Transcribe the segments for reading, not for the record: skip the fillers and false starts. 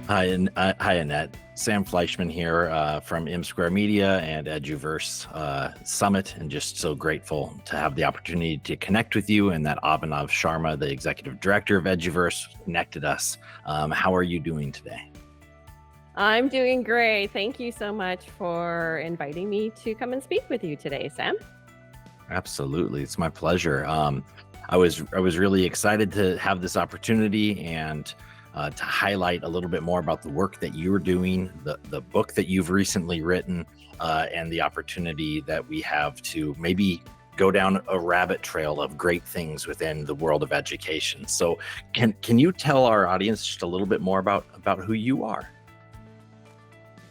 Hi, Annette. Sam Fleischman here from M Square Media and Eduverse Summit, and just so grateful to have the opportunity to connect with you. And that Abhinav Sharma, the executive director of Eduverse, connected us. How are you doing today? I'm doing great. Thank you so much for inviting me to come and speak with you today, Sam. Absolutely, it's my pleasure. I was really excited to have this opportunity and to highlight a little bit more about the work that you're doing, the book that you've recently written, and the opportunity that we have to maybe go down a rabbit trail of great things within the world of education. So, can you tell our audience just a little bit more about who you are?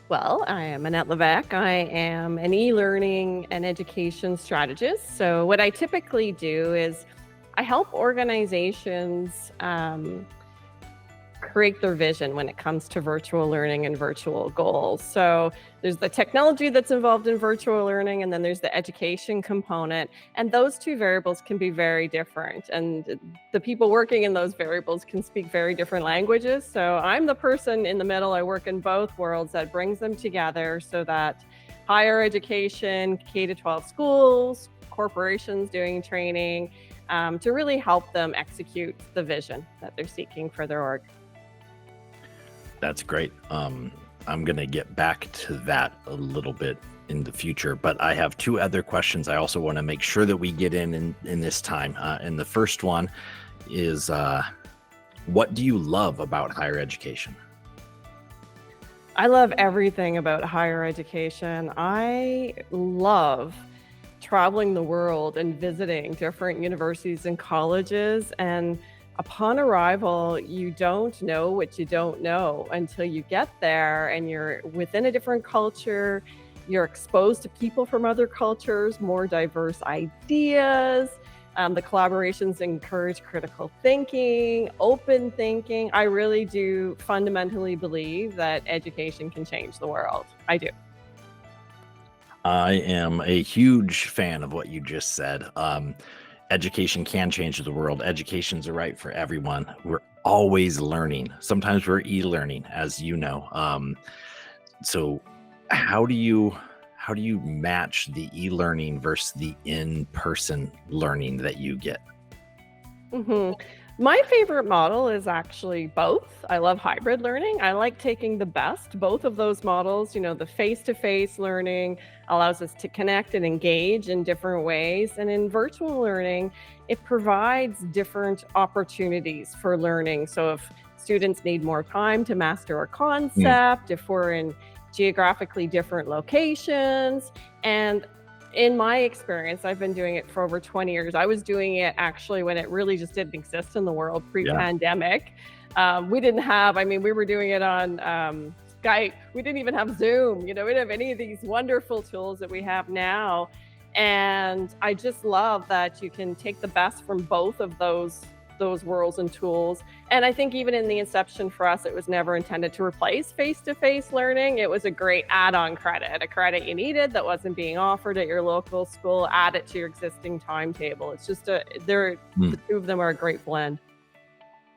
Well, I am Annette Levesque. I am an e-learning and education strategist. So what I typically do is I help organizations create their vision when it comes to virtual learning and virtual goals. So there's the technology that's involved in virtual learning, and then there's the education component. And those two variables can be very different. And the people working in those variables can speak very different languages. So I'm the person in the middle. I work in both worlds that brings them together so that higher education, K to 12 schools, corporations doing training, to really help them execute the vision that they're seeking for their org. That's great. I'm going to get back to that a little bit in the future, but I have two other questions I also want to make sure that we get in this time. And the first one is, what do you love about higher education? I love everything about higher education. I love traveling the world and visiting different universities and colleges. And upon arrival, you don't know what you don't know until you get there and you're within a different culture. You're exposed to people from other cultures, more diverse ideas. The collaborations encourage critical thinking, open thinking. I really do fundamentally believe that education can change the world. I do. I am a huge fan of what you just said. Education can change the world. Education's a right for everyone. We're always learning. Sometimes we're e-learning, as you know. So how do you match the e-learning versus the in-person learning that you get? hmm My favorite model is actually both. I love hybrid learning. I like taking the best, both of those models. The face-to-face learning allows us to connect and engage in different ways. And in virtual learning, it provides different opportunities for learning. So if students need more time to master a Mm. concept, if we're in geographically different locations, and in my experience, I've been doing it for over 20 years. I was doing it actually when it really just didn't exist in the world Yeah. pre-pandemic. We didn't have, I mean, we were doing it on Skype. We didn't even have Zoom. We didn't have any of these wonderful tools that we have now. And I just love that you can take the best from both of those worlds and tools. And I think even in the inception for us, it was never intended to replace face-to-face learning. It was a great add-on credit, a credit you needed that wasn't being offered at your local school. Add it to your existing timetable. It's just the Mm. two of them are a great blend.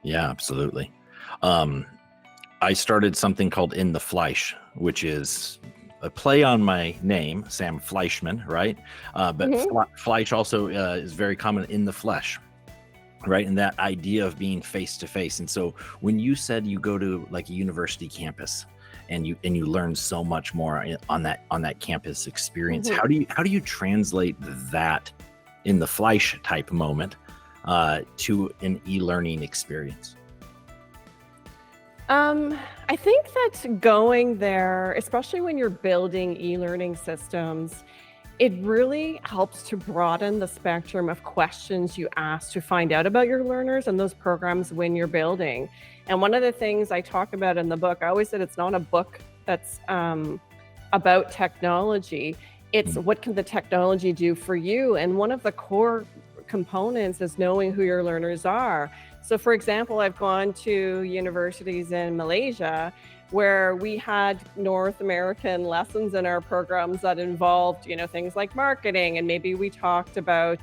Yeah, absolutely. Um, I started something called In the Fleisch, which is a play on my name, Sam Fleischman, right? But hmm Fleisch also is very common in the flesh, right? And that idea of being face to face. And so when you said you go to like a university campus and you learn so much more on that campus experience, hmm how do you translate that in the Fleisch type moment to an e-learning experience? I think that going there, especially when you're building e-learning systems, it really helps to broaden the spectrum of questions you ask to find out about your learners and those programs when you're building. And one of the things I talk about in the book, I always said it's not a book that's about technology. It's Mm. what can the technology do for you? And one of the core components is knowing who your learners are. So, for example, I've gone to universities in Malaysia where we had North American lessons in our programs that involved, things like marketing, and maybe we talked about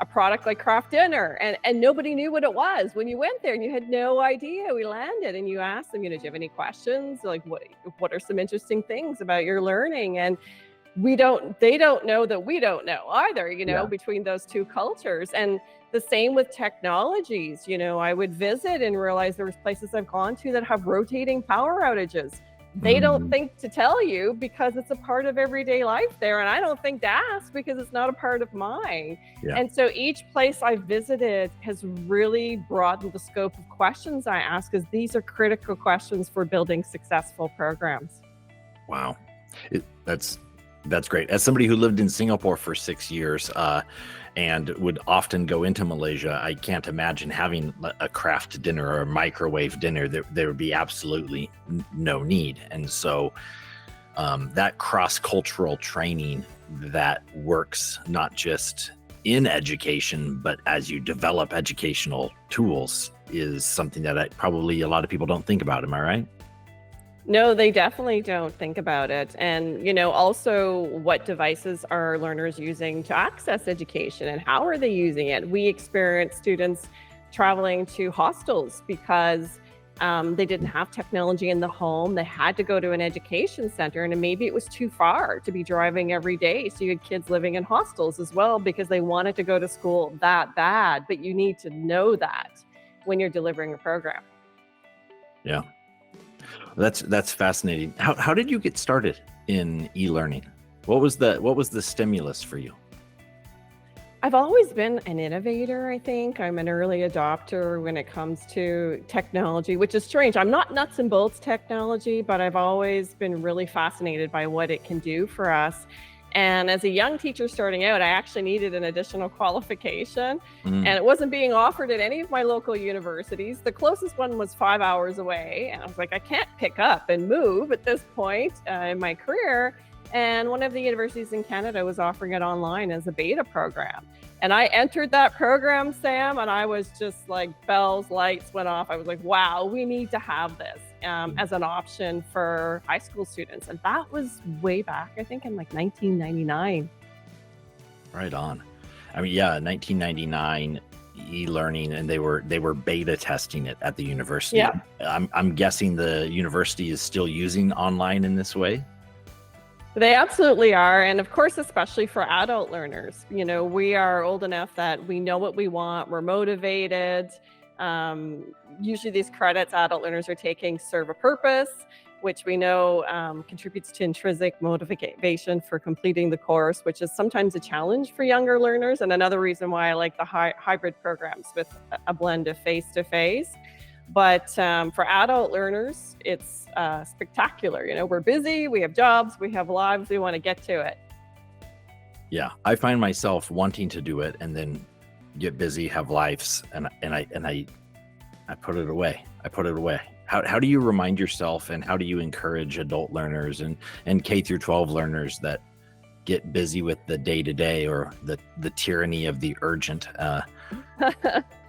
a product like Kraft Dinner, and nobody knew what it was when you went there, and you had no idea. We landed, and you asked them, do you have any questions? Like, what are some interesting things about your learning? And they don't know that we don't know either, Yeah. between those two cultures. And the same with technologies. I would visit and realize there was places I've gone to that have rotating power outages. They don't think to tell you because it's a part of everyday life there. And I don't think to ask because it's not a part of mine. Yeah. And so each place I've visited has really broadened the scope of questions I ask, because these are critical questions for building successful programs. Wow. That's great. As somebody who lived in Singapore for 6 years and would often go into Malaysia, I can't imagine having a craft dinner or a microwave dinner. There would be absolutely no need. And so that cross-cultural training that works not just in education, but as you develop educational tools is something that probably a lot of people don't think about. Am I right? No, they definitely don't think about it. And, also what devices are learners using to access education and how are they using it? We experience students traveling to hostels because they didn't have technology in the home. They had to go to an education center, and maybe it was too far to be driving every day. So you had kids living in hostels as well because they wanted to go to school that bad. But you need to know that when you're delivering a program. Yeah. That's fascinating. How did you get started in e-learning? What was the stimulus for you? I've always been an innovator, I think. I'm an early adopter when it comes to technology, which is strange. I'm not nuts and bolts technology, but I've always been really fascinated by what it can do for us. And as a young teacher starting out, I actually needed an additional qualification, and it wasn't being offered at any of my local universities. The closest one was 5 hours away. And I was like, I can't pick up and move at this point in my career. And one of the universities in Canada was offering it online as a beta program. And I entered that program, Sam, and I was just like, bells, lights went off. I was like, wow, we need to have this as an option for high school students. And that was way back, I think in like 1999. Right on. I mean, yeah, 1999 e-learning, and they were beta testing it at the university. Yeah. I'm guessing the university is still using online in this way. They absolutely are. And of course, especially for adult learners, we are old enough that we know what we want. We're motivated. Usually these credits adult learners are taking serve a purpose, which we know contributes to intrinsic motivation for completing the course, which is sometimes a challenge for younger learners. And another reason why I like the hybrid programs with a blend of face-to-face. But for adult learners, it's spectacular. We're busy, we have jobs, we have lives, we want to get to it. Yeah, I find myself wanting to do it and then get busy, have lives, and I put it away. How do you remind yourself, and how do you encourage adult learners and K through 12 learners that get busy with the day-to-day or the tyranny of the urgent?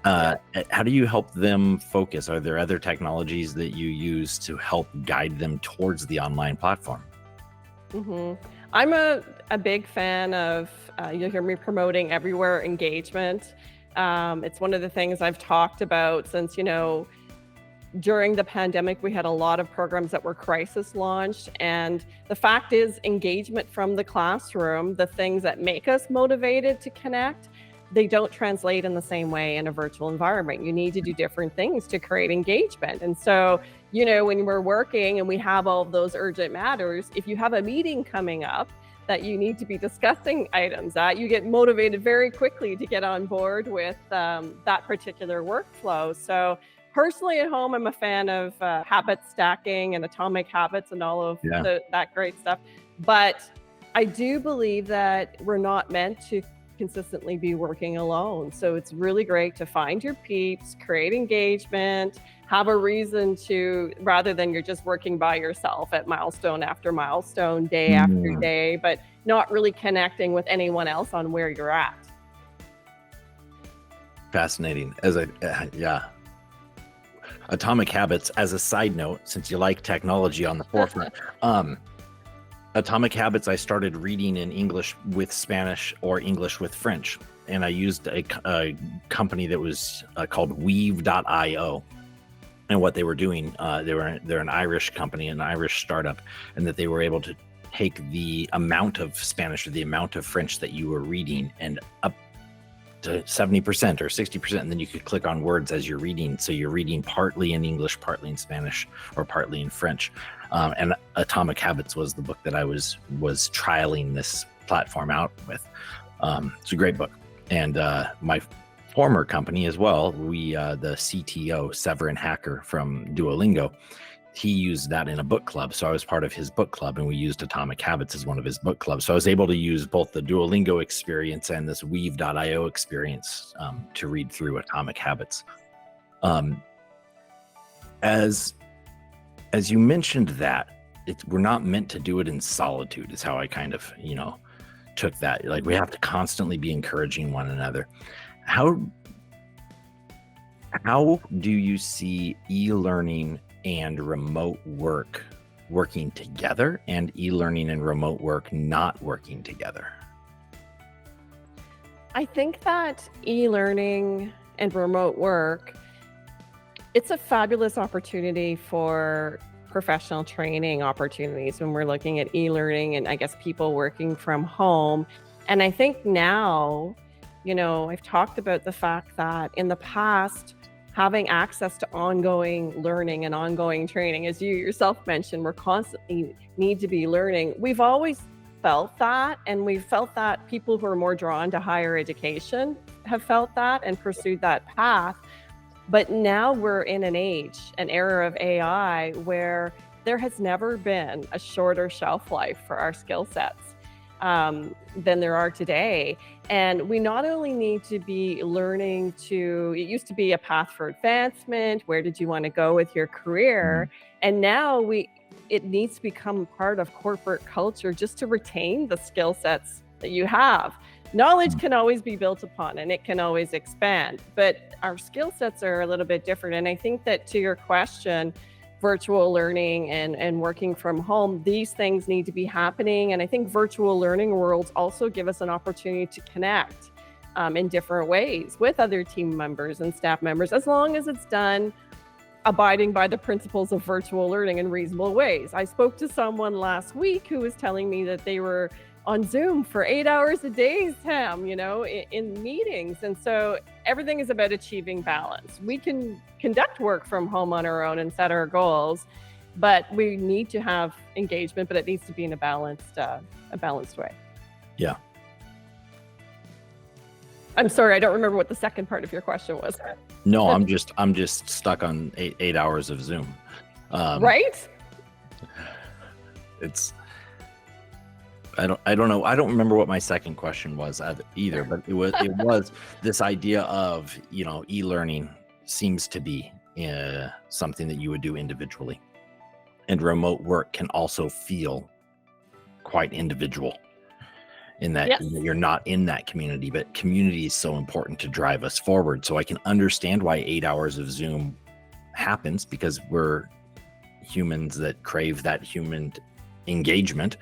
How do you help them focus? Are there other technologies that you use to help guide them towards the online platform? I'm a big fan of, you'll hear me promoting everywhere engagement. It's one of the things I've talked about since, during the pandemic, we had a lot of programs that were crisis launched. And the fact is, engagement from the classroom, the things that make us motivated to connect, they don't translate in the same way in a virtual environment. You need to do different things to create engagement. And so, when we're working and we have all of those urgent matters, if you have a meeting coming up that you need to be discussing items at, you get motivated very quickly to get on board with that particular workflow. So personally at home, I'm a fan of habit stacking and atomic habits and all of that great stuff. But I do believe that we're not meant to consistently be working alone. So it's really great to find your peeps, create engagement, have a reason to, rather than you're just working by yourself at milestone after milestone, day after day, but not really connecting with anyone else on where you're at. Fascinating. Atomic habits, as a side note, since you like technology on the forefront, Atomic Habits I started reading in English with Spanish or English with French. and I used a company that was called Weave.io. And what they were doing, they're an Irish company, an Irish startup, and that they were able to take the amount of Spanish or the amount of French that you were reading and up to 70% or 60%, and then you could click on words as you're reading. So you're reading partly in English, partly in Spanish, or partly in French. And Atomic Habits was the book that I was trialing this platform out with. It's a great book. And my former company as well, the CTO, Severin Hacker from Duolingo, he used that in a book club. So I was part of his book club, and we used Atomic Habits as one of his book clubs. So I was able to use both the Duolingo experience and this Weave.io experience to read through Atomic Habits. As you mentioned that, we're not meant to do it in solitude is how I kind of, took that. Like, we have to constantly be encouraging one another. How do you see e-learning and remote work working together, and e-learning and remote work not working together? I think that e-learning and remote work, it's a fabulous opportunity for professional training opportunities when we're looking at e-learning and I guess people working from home. And I think now, I've talked about the fact that in the past, having access to ongoing learning and ongoing training, as you yourself mentioned, we're constantly need to be learning. We've always felt that, and we've felt that people who are more drawn to higher education have felt that and pursued that path. But now we're in an era of AI, where there has never been a shorter shelf life for our skill sets than there are today. And we not only need to be learning it used to be a path for advancement, where did you want to go with your career? And now it needs to become part of corporate culture just to retain the skill sets that you have. Knowledge can always be built upon, and it can always expand, but our skill sets are a little bit different. And I think that, to your question, virtual learning and working from home, these things need to be happening. And I think virtual learning worlds also give us an opportunity to connect in different ways with other team members and staff members, as long as it's done abiding by the principles of virtual learning in reasonable ways. I spoke to someone last week who was telling me that they were on Zoom for 8 hours a day, Sam, in meetings. And so everything is about achieving balance. We can conduct work from home on our own and set our goals, but we need to have engagement, but it needs to be in a balanced way. Yeah. I'm sorry, I don't remember what the second part of your question was. No, I'm just stuck on eight hours of Zoom. Right? I don't know. I don't remember what my second question was either, but it was this idea of, e-learning seems to be something that you would do individually, and remote work can also feel quite individual in that Yes. you're not in that community, but community is so important to drive us forward. So I can understand why 8 hours of Zoom happens, because we're humans that crave that human engagement.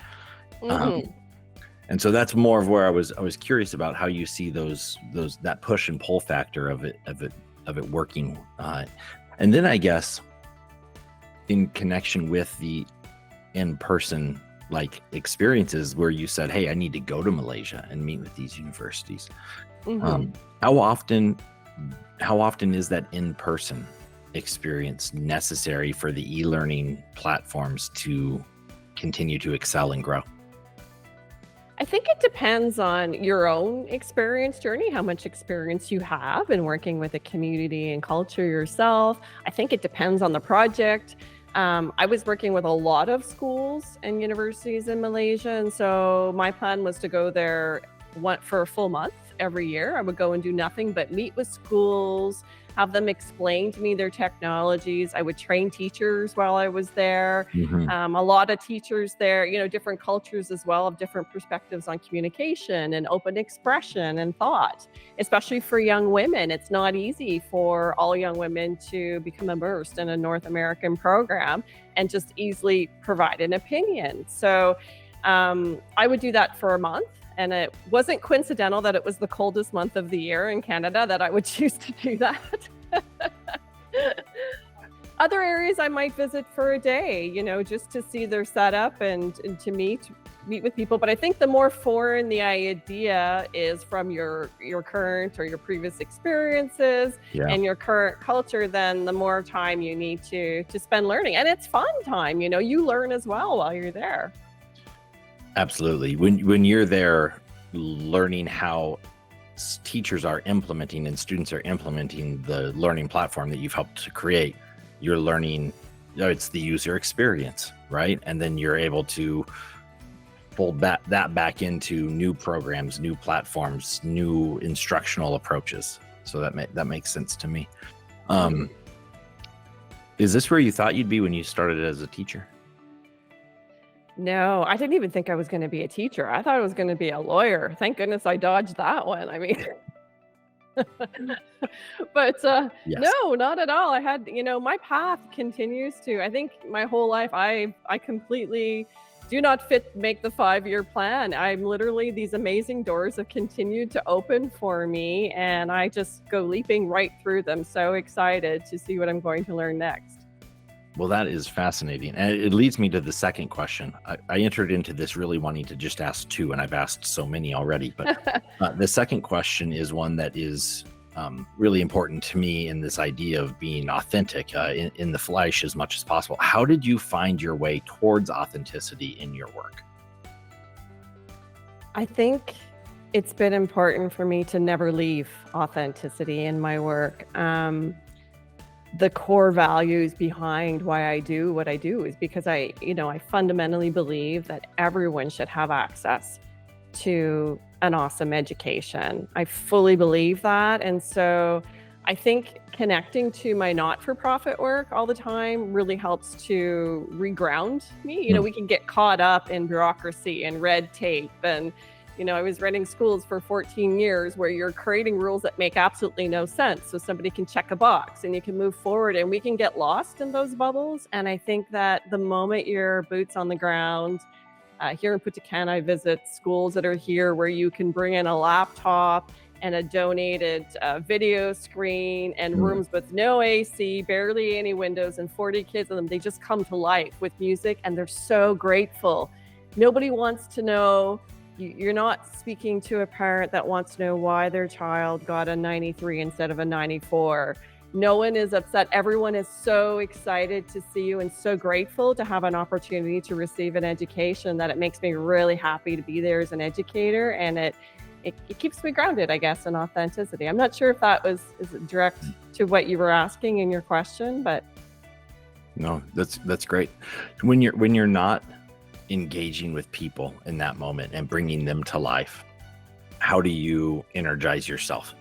And so that's more of where I was curious about how you see that push and pull factor of it working. And then I guess in connection with the in-person experiences where you said, hey, I need to go to Malaysia and meet with these universities. How often is that in-person experience necessary for the e-learning platforms to continue to excel and grow? I think it depends on your own experience journey, how much experience you have in working with a community and culture yourself. I think it depends on the project. I was working with a lot of schools and universities in Malaysia, and so my plan was to go there for a full month every year. I would go and do nothing but meet with schools, have them explain to me their technologies. I would train teachers while I was there. A lot of teachers there, different cultures as well, of different perspectives on communication and open expression and thought, especially for young women. It's not easy for all young women to become immersed in a North American program and just easily provide an opinion. So I would do that for a month. And it wasn't coincidental that it was the coldest month of the year in Canada that I would choose to do that. Other areas I might visit for a day, just to see their setup and to meet with people. But I think the more foreign the idea is from your current or your previous experiences Yeah, and your current culture, then the more time you need to spend learning. And it's fun time, you learn as well while you're there. absolutely. When you're there learning how teachers are implementing and students are implementing the learning platform that you've helped to create, you're learning, it's the user experience, right? And then you're able to fold that back into new programs, new platforms, new instructional approaches. So that makes sense to me. Is this where you thought you'd be when you started as a teacher? No, I didn't even think I was going to be a teacher. I thought I was going to be a lawyer. Thank goodness I dodged that one. I mean, but Yes. no, not at all. I had, my path continues to, I think my whole life, I completely do not make the 5-year plan. I'm literally, these amazing doors have continued to open for me, and I just go leaping right through them. So excited to see what I'm going to learn next. Well, that is fascinating. And it leads me to the second question. I entered into this really wanting to just ask two, and I've asked so many already. But the second question is one that is really important to me in this idea of being authentic in the flesh as much as possible. How did you find your way towards authenticity in your work? I think it's been important for me to never leave authenticity in my work. The core values behind why I do what I do is because I fundamentally believe that everyone should have access to an awesome education. I fully believe that. And so I think connecting to my not-for-profit work all the time really helps to reground me. We can get caught up in bureaucracy and red tape, and I was running schools for 14 years where you're creating rules that make absolutely no sense. So somebody can check a box and you can move forward, and we can get lost in those bubbles. And I think that the moment your boots on the ground, here in Putakana, I visit schools that are here where you can bring in a laptop and a donated video screen and rooms with no AC, barely any windows, and 40 kids in them. They just come to life with music, and they're so grateful. Nobody wants to know. You're not speaking to a parent that wants to know why their child got a 93 instead of a 94. No one is upset. Everyone is so excited to see you and so grateful to have an opportunity to receive an education that it makes me really happy to be there as an educator. And it keeps me grounded, I guess, in authenticity. I'm not sure if that is direct to what you were asking in your question, but No, that's great. When you're not engaging with people in that moment and bringing them to life, how do you energize yourself?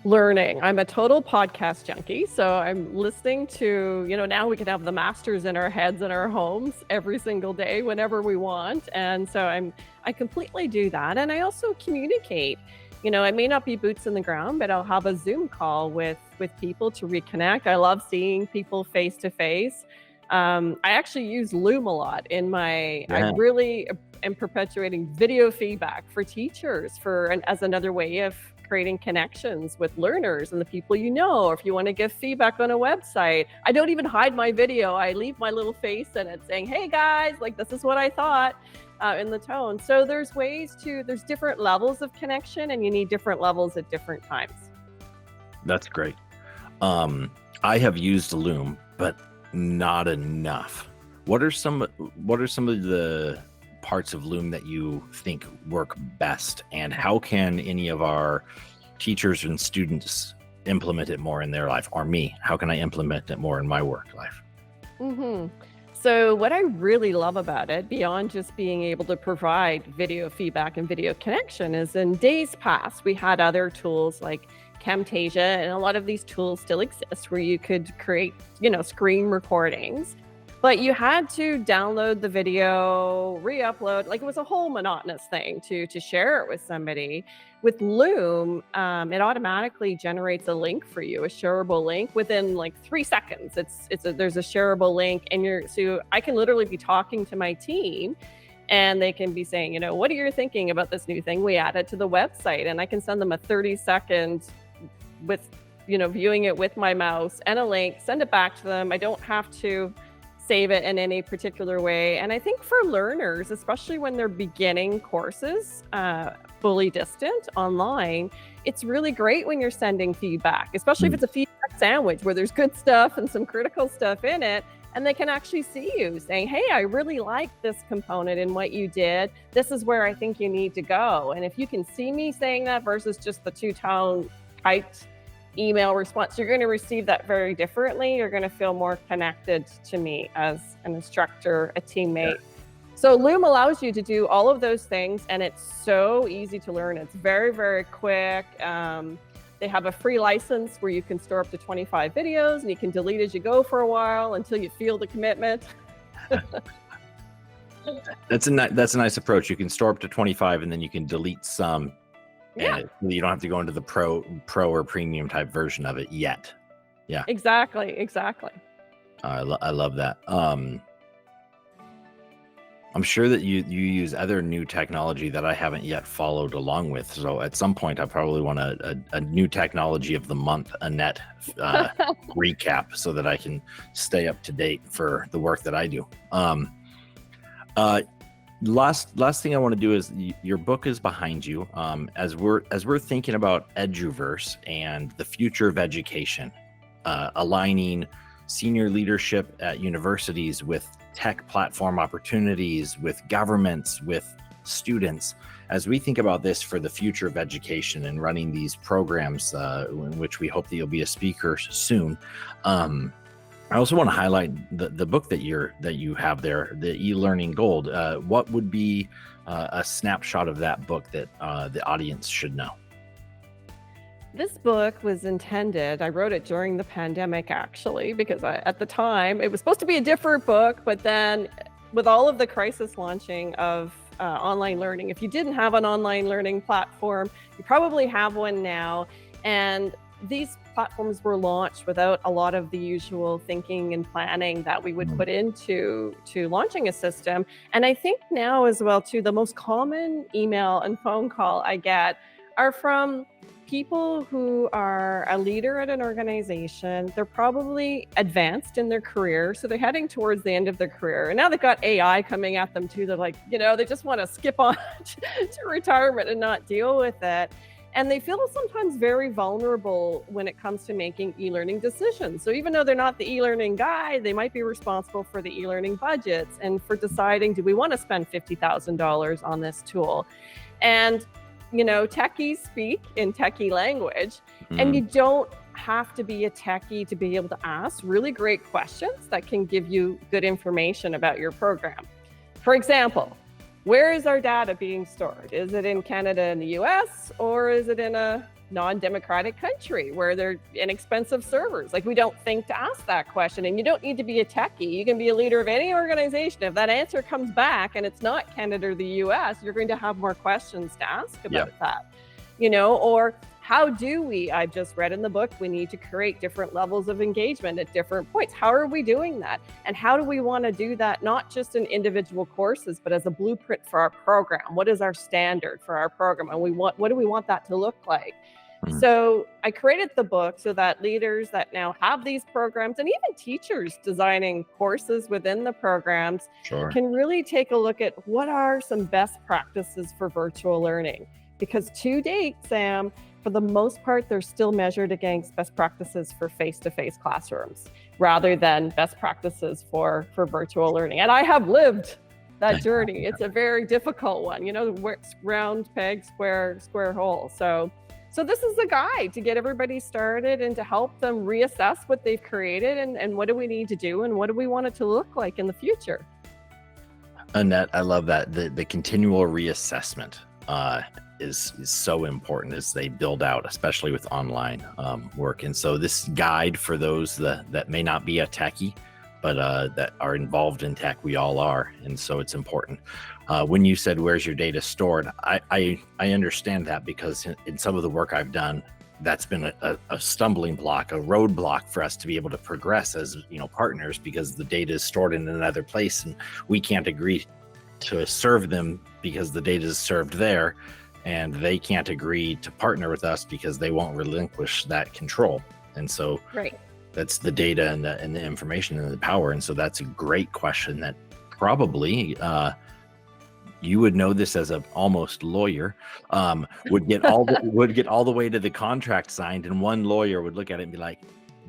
learning. I'm a total podcast junkie. So I'm listening to, now we can have the masters in our heads in our homes every single day, whenever we want. And so I completely do that. And I also communicate. I may not be boots in the ground, but I'll have a Zoom call with people to reconnect. I love seeing people face to face. I actually use Loom a lot in my, Yeah. I really am perpetuating video feedback for teachers as another way of creating connections with learners and the people or if you want to give feedback on a website. I don't even hide my video. I leave my little face in it saying, hey guys, this is what I thought, in the tone. So there's different levels of connection, and you need different levels at different times. That's great. I have used Loom, but not enough. What are some of the parts of Loom that you think work best, and how can any of our teachers and students implement it more in their life? Or me, how can I implement it more in my work life? Mm-hmm. So what I really love about it, beyond just being able to provide video feedback and video connection, is in days past, we had other tools like Camtasia, and a lot of these tools still exist where you could create, screen recordings, but you had to download the video, re-upload. It was a whole monotonous thing to share it with somebody. With Loom, it automatically generates a link for you, a shareable link within 3 seconds. There's a shareable link, and so I can literally be talking to my team, and they can be saying, what are you thinking about this new thing? We add it to the website, and I can send them a 30-second with, viewing it with my mouse and a link, send it back to them. I don't have to save it in any particular way. And I think for learners, especially when they're beginning courses, fully distant online, it's really great when you're sending feedback, especially if it's a feedback sandwich where there's good stuff and some critical stuff in it. And they can actually see you saying, hey, I really like this component in what you did. This is where I think you need to go. And if you can see me saying that versus just the two-tone typed email response, you're going to receive that very differently. You're going to feel more connected to me as an instructor, a teammate. Yeah. So Loom allows you to do all of those things, and it's so easy to learn. It's very, very quick. They have a free license where you can store up to 25 videos, and you can delete as you go for a while until you feel the commitment. That's a nice approach. You can store up to 25, and then you can delete some. Yeah. And you don't have to go into the pro or premium type version of it yet. Yeah. Exactly. I love that. I'm sure that you use other new technology that I haven't yet followed along with. So at some point, I probably want a new technology of the month, Annette recap, so that I can stay up to date for the work that I do. Last thing I want to do is your book is behind you. As we're thinking about Eduverse and the future of education, aligning senior leadership at universities with tech platform opportunities, with governments, with students. As we think about this for the future of education and running these programs, in which we hope that you'll be a speaker soon, I also want to highlight the book that you have there, the e-learning gold. What would be a snapshot of that book that the audience should know? This book was intended, I wrote it during the pandemic actually, because at the time it was supposed to be a different book, but then with all of the crisis launching of online learning, if you didn't have an online learning platform, you probably have one now. And these platforms were launched without a lot of the usual thinking and planning that we would put into launching a system. And I think now as well too, the most common email and phone call I get are from people who are a leader at an organization. They're probably advanced in their career, so they're heading towards the end of their career. And now they've got AI coming at them too. They're like, they just want to skip on to retirement and not deal with it. And they feel sometimes very vulnerable when it comes to making e-learning decisions. So even though they're not the e-learning guy, they might be responsible for the e-learning budgets and for deciding, do we want to spend $50,000 on this tool? And techies speak in techie language, and you don't have to be a techie to be able to ask really great questions that can give you good information about your program. For example, where is our data being stored? Is it in Canada and the US, or is it in a non-democratic country where they're inexpensive servers? Like, we don't think to ask that question, and you don't need to be a techie. You can be a leader of any organization. If that answer comes back and it's not Canada or the US, you're going to have more questions to ask about that, or how do we, I've just read in the book, we need to create different levels of engagement at different points. How are we doing that? And how do we want to do that, not just in individual courses, but as a blueprint for our program? What is our standard for our program? And what do we want that to look like? So I created the book so that leaders that now have these programs, and even teachers designing courses within the programs, can really take a look at what are some best practices for virtual learning. Because to date, Sam, for the most part, they're still measured against best practices for face-to-face classrooms rather than best practices for virtual learning. And I have lived that journey. It's a very difficult one, round peg, square hole. So this is a guide to get everybody started and to help them reassess what they've created and what do we need to do and what do we want it to look like in the future. Annette, I love that. The continual reassessment is so important as they build out, especially with online work. And so this guide for those that may not be a techie, but that are involved in tech, we all are. And so it's important. When you said, where's your data stored? I understand that, because in some of the work I've done, that's been a stumbling block, a roadblock for us to be able to progress as partners, because the data is stored in another place and we can't agree to serve them because the data is served there, and they can't agree to partner with us because they won't relinquish that control. And so Right. that's the data and the information and the power. And so that's a great question that probably you would know this as a almost lawyer, would get all the way to the contract signed, and one lawyer would look at it and be like,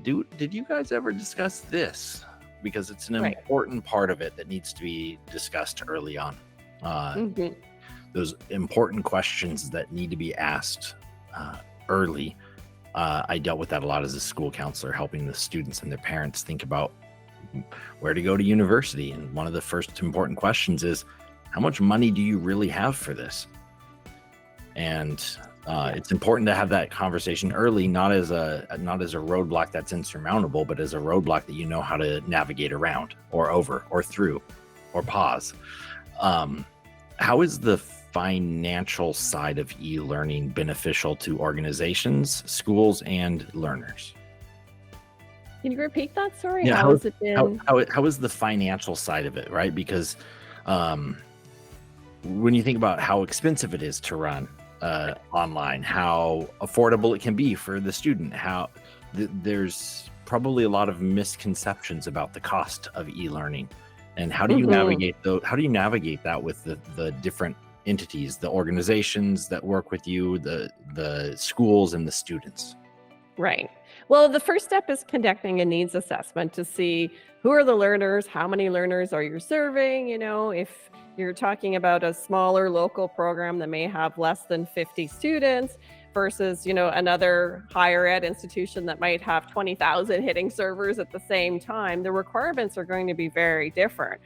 "Dude, did you guys ever discuss this?" Because it's an Right. important part of it that needs to be discussed early on. Mhm. Those important questions that need to be asked early. I dealt with that a lot as a school counselor, helping the students and their parents think about where to go to university. And one of the first important questions is, how much money do you really have for this? And it's important to have that conversation early, not as a roadblock that's insurmountable, but as a roadblock that you know how to navigate around or over or through or pause. How is the financial side of e-learning beneficial to organizations, schools, and learners? Can you repeat that? Sorry. Yeah, How has it been? how is the financial side of it, right? Because when you think about how expensive it is to run online, how affordable it can be for the student, how there's probably a lot of misconceptions about the cost of e-learning, and how do you navigate that with the different entities, the organizations that work with you, the schools and the students? Right. Well, the first step is conducting a needs assessment to see who are the learners, how many learners are you serving, if you're talking about a smaller local program that may have less than 50 students versus, another higher ed institution that might have 20,000 hitting servers at the same time, the requirements are going to be very different.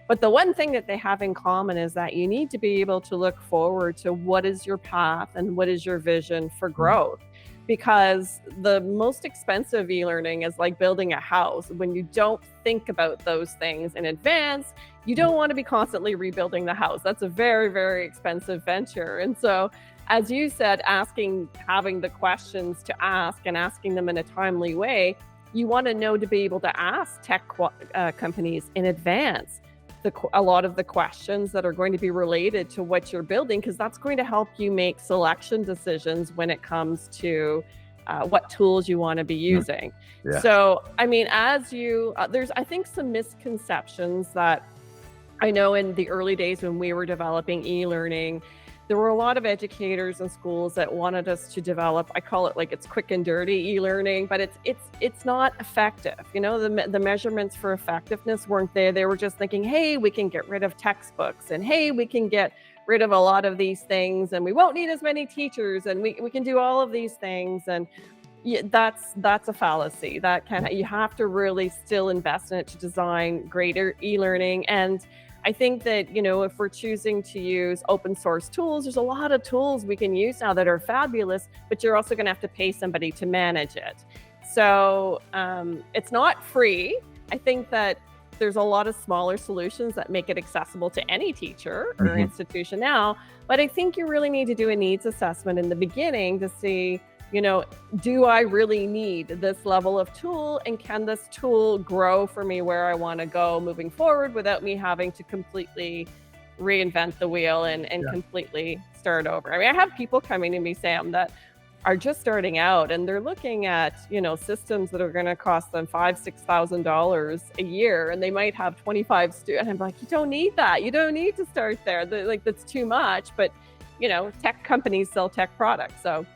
But the one thing that they have in common is that you need to be able to look forward to what is your path and what is your vision for growth. Because the most expensive e-learning is like building a house. When you don't think about those things in advance, you don't want to be constantly rebuilding the house. That's a very, very expensive venture. And so, as you said, having the questions to ask and asking them in a timely way, you want to know to be able to ask tech companies in advance a lot of the questions that are going to be related to what you're building, because that's going to help you make selection decisions when it comes to what tools you want to be using. Yeah. So, there's, I think, some misconceptions that I know in the early days when we were developing e-learning, there were a lot of educators and schools that wanted us to develop, I call it like it's quick and dirty e-learning, but it's not effective. The measurements for effectiveness weren't there. They were just thinking, hey, we can get rid of textbooks, and hey, we can get rid of a lot of these things, and we won't need as many teachers, and we can do all of these things. And that's a fallacy. You have to really still invest in it to design greater e-learning. And I think that, if we're choosing to use open source tools, there's a lot of tools we can use now that are fabulous, but you're also going to have to pay somebody to manage it. So it's not free. I think that there's a lot of smaller solutions that make it accessible to any teacher or institution now. But I think you really need to do a needs assessment in the beginning to see, do I really need this level of tool, and can this tool grow for me where I want to go moving forward without me having to completely reinvent the wheel and completely start over. I mean, I have people coming to me, Sam, that are just starting out, and they're looking at, systems that are going to cost them $5,000-$6,000 a year, and they might have 25 students. I'm like, you don't need that. You don't need to start there. That's too much. But, tech companies sell tech products. So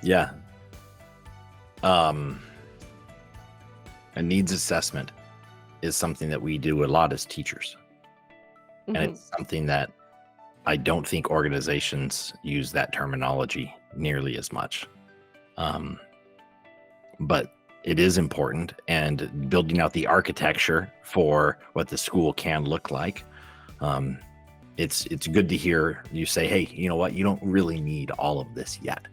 yeah. A needs assessment is something that we do a lot as teachers. And it's something that I don't think organizations use that terminology nearly as much. But it is important, and building out the architecture for what the school can look like. It's good to hear you say, hey, you know what? You don't really need all of this yet.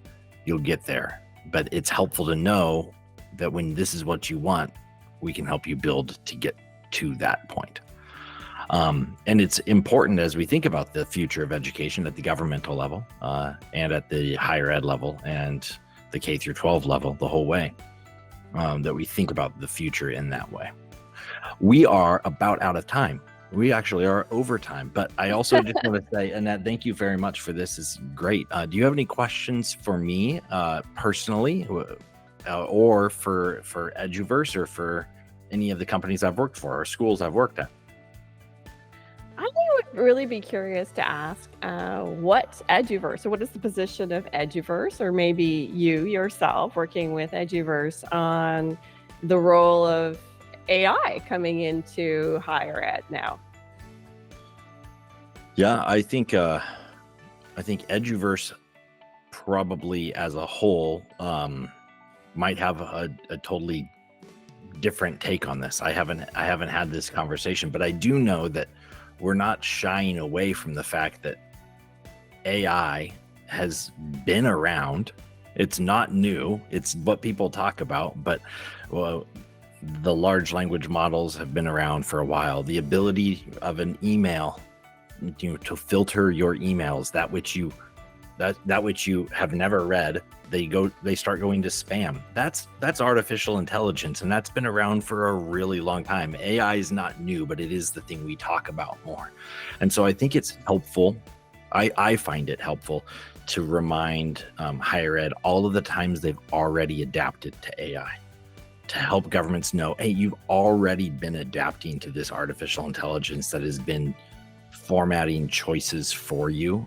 You'll get there. But it's helpful to know that when this is what you want, we can help you build to get to that point. And it's important as we think about the future of education at the governmental level and at the higher ed level and the K through 12 level, the whole way, that we think about the future in that way. We are about out of time. We actually are over time, but I also just want to say, Annette, thank you very much for this. It's great. Do you have any questions for me personally, or for Eduverse, or for any of the companies I've worked for or schools I've worked at? I would really be curious to ask what Eduverse, or what is the position of Eduverse, or maybe you yourself working with Eduverse on the role of AI coming into higher ed now? Yeah, I think Eduverse probably as a whole might have a totally different take on this. I haven't had this conversation, but I do know that we're not shying away from the fact that AI has been around. It's not new. It's what people talk about, but well, the large language models have been around for a while. The ability of an email, to filter your emails, that which you have never read, they start going to spam. That's artificial intelligence, and that's been around for a really long time. AI is not new, but it is the thing we talk about more. And so I think it's helpful. I find it helpful to remind higher ed all of the times they've already adapted to AI, to help governments know, hey, you've already been adapting to this artificial intelligence that has been formatting choices for you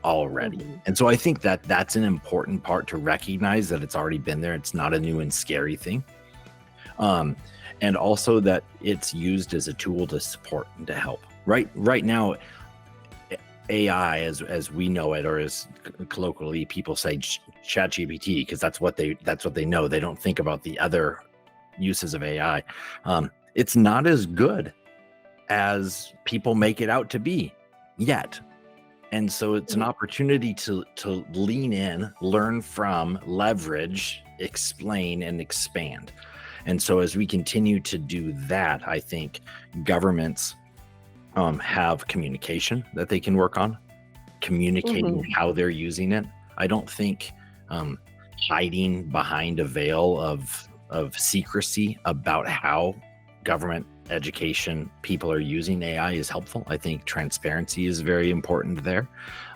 already. Mm-hmm. And so I think that that's an important part to recognize, that it's already been there. It's not a new and scary thing. And also that it's used as a tool to support and to help. Right now, AI, as we know it, or as colloquially people say, ChatGPT, because that's what they know. They don't think about the other uses of AI. It's not as good as people make it out to be yet. And so it's an opportunity to lean in, learn from, leverage, explain, and expand. And so as we continue to do that, I think governments have communication that they can work on, communicating how they're using it. I don't think hiding behind a veil of secrecy about how government education people are using AI is helpful. I think transparency is very important there.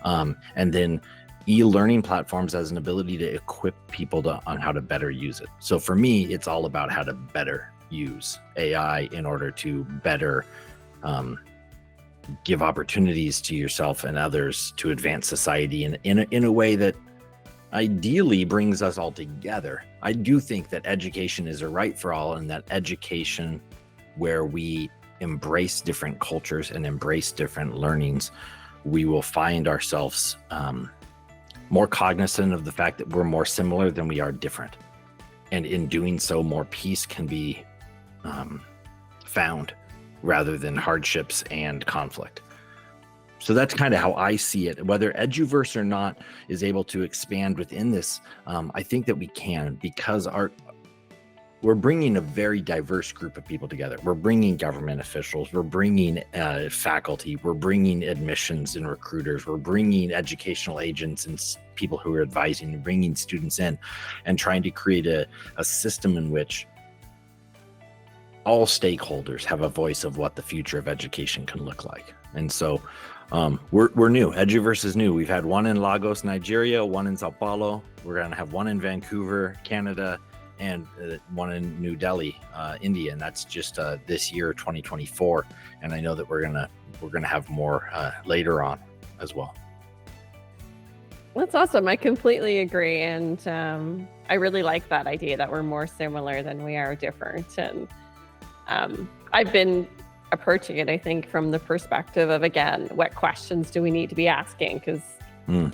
And then e-learning platforms as an ability to equip people on how to better use it. So for me, it's all about how to better use AI in order to better give opportunities to yourself and others to advance society in a way that ideally brings us all together. I do think that education is a right for all, and that education where we embrace different cultures and embrace different learnings, we will find ourselves more cognizant of the fact that we're more similar than we are different. And in doing so, more peace can be found rather than hardships and conflict. So that's kind of how I see it. Whether Eduverse or not is able to expand within this, I think that we can, because we're bringing a very diverse group of people together. We're bringing government officials, we're bringing faculty, we're bringing admissions and recruiters, we're bringing educational agents and people who are advising, and bringing students in, and trying to create a system in which all stakeholders have a voice of what the future of education can look like. And so we're new. Eduverse is new. We've had one in Lagos, Nigeria, one in Sao Paulo. We're going to have one in Vancouver, Canada, and one in New Delhi, India, and that's just this year, 2024. And I know that we're gonna have more later on as well. That's awesome. I completely agree, and I really like that idea that we're more similar than we are different. And I've been approaching it, I think, from the perspective of, again, what questions do we need to be asking? Because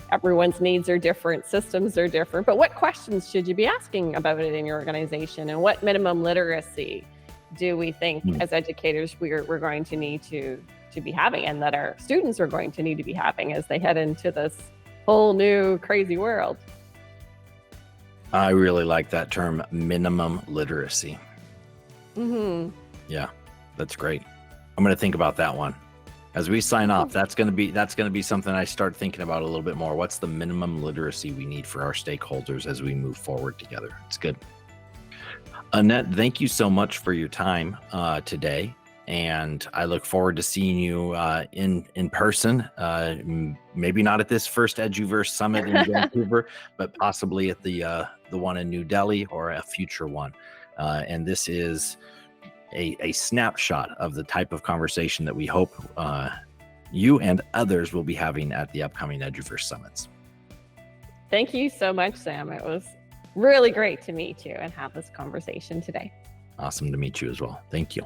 everyone's needs are different, systems are different, but what questions should you be asking about it in your organization? And what minimum literacy do we think as educators we're going to need to be having, and that our students are going to need to be having as they head into this whole new crazy world? I really like that term, minimum literacy. Yeah, that's great. I'm going to think about that one. As we sign off, that's going to be something I start thinking about a little bit more. What's the minimum literacy we need for our stakeholders as we move forward together? It's good. Annette, thank you so much for your time today. And I look forward to seeing you in person. Maybe not at this first Eduverse Summit in Vancouver, but possibly at the one in New Delhi or a future one. And this is a snapshot of the type of conversation that we hope you and others will be having at the upcoming Eduverse Summits. Thank you so much, Sam. It was really great to meet you and have this conversation today. Awesome to meet you as well. Thank you.